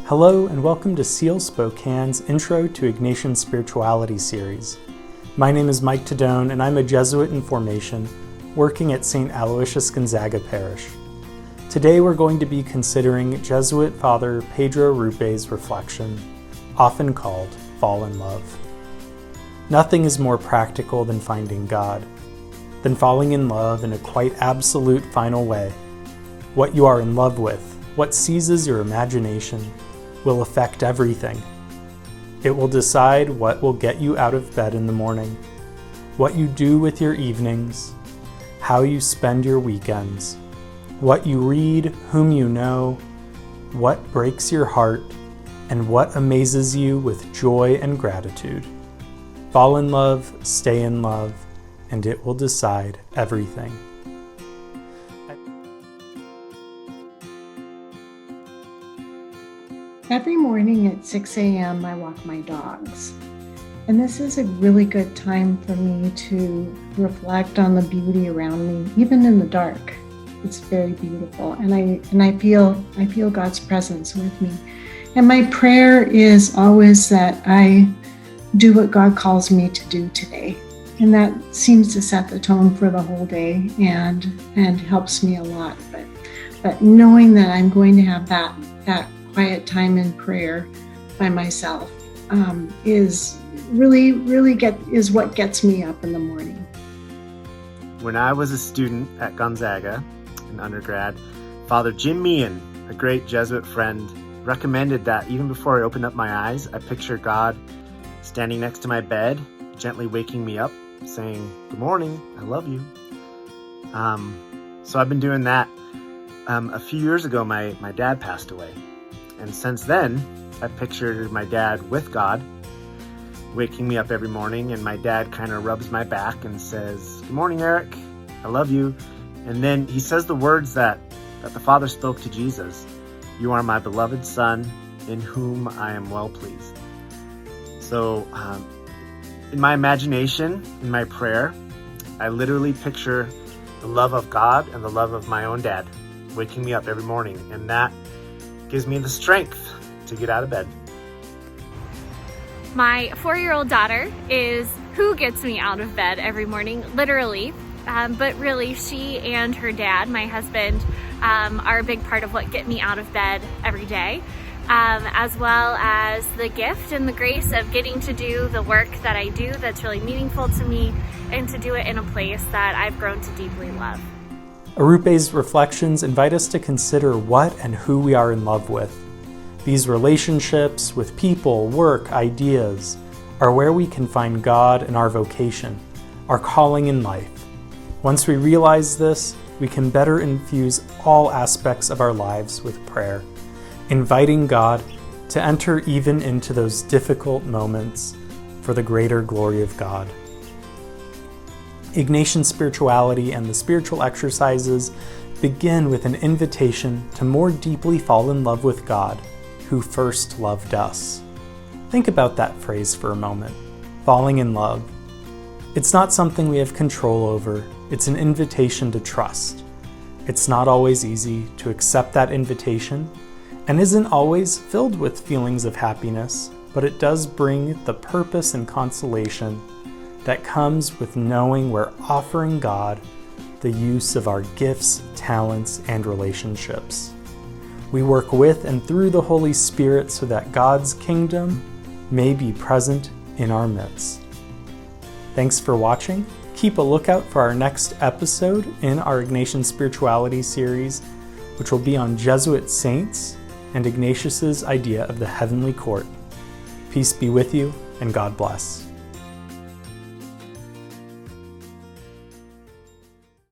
Hello and welcome to Seal Spokane's Intro to Ignatian Spirituality series. My name is Mike Tadone and I'm a Jesuit in formation working at St. Aloysius Gonzaga Parish. Today we're going to be considering Jesuit Father Pedro Arrupe's reflection, often called Fall in Love. Nothing is more practical than finding God, than falling in love in a quite absolute final way. What you are in love with, what seizes your imagination, will affect everything. It will decide what will get you out of bed in the morning, what you do with your evenings, how you spend your weekends, what you read, whom you know, what breaks your heart, and what amazes you with joy and gratitude. Fall in love, stay in love, and it will decide everything. Every morning at 6 a.m. I walk my dogs. And this is a really good time for me to reflect on the beauty around me, even in the dark. It's very beautiful. And I feel God's presence with me. And my prayer is always that I do what God calls me to do today. And that seems to set the tone for the whole day and helps me a lot. But knowing that I'm going to have that quiet time in prayer by myself is what gets me up in the morning. When I was a student at Gonzaga in undergrad, Father Jim Meehan, a great Jesuit friend, recommended that even before I opened up my eyes, I picture God standing next to my bed, gently waking me up, saying, "Good morning, I love you." So I've been doing that. A few years ago, my dad passed away. And since then, I pictured my dad with God, waking me up every morning, and my dad kind of rubs my back and says, "Good morning, Eric, I love you." And then he says the words that the Father spoke to Jesus, "You are my beloved Son, in whom I am well pleased." So in my imagination, in my prayer, I literally picture the love of God and the love of my own dad waking me up every morning, and that gives me the strength to get out of bed. My 4-year-old daughter is who gets me out of bed every morning, literally. But really, she and her dad, my husband, are a big part of what get me out of bed every day, as well as the gift and the grace of getting to do the work that I do that's really meaningful to me, and to do it in a place that I've grown to deeply love. Arrupe's reflections invite us to consider what and who we are in love with. These relationships with people, work, ideas are where we can find God and our vocation, our calling in life. Once we realize this, we can better infuse all aspects of our lives with prayer, inviting God to enter even into those difficult moments for the greater glory of God. Ignatian Spirituality and the spiritual exercises begin with an invitation to more deeply fall in love with God, who first loved us. Think about that phrase for a moment, falling in love. It's not something we have control over, it's an invitation to trust. It's not always easy to accept that invitation, and isn't always filled with feelings of happiness, but it does bring the purpose and consolation that comes with knowing we're offering God the use of our gifts, talents, and relationships. We work with and through the Holy Spirit so that God's kingdom may be present in our midst. Thanks for watching. Keep a lookout for our next episode in our Ignatian Spirituality series, which will be on Jesuit saints and Ignatius's idea of the heavenly court. Peace be with you, and God bless.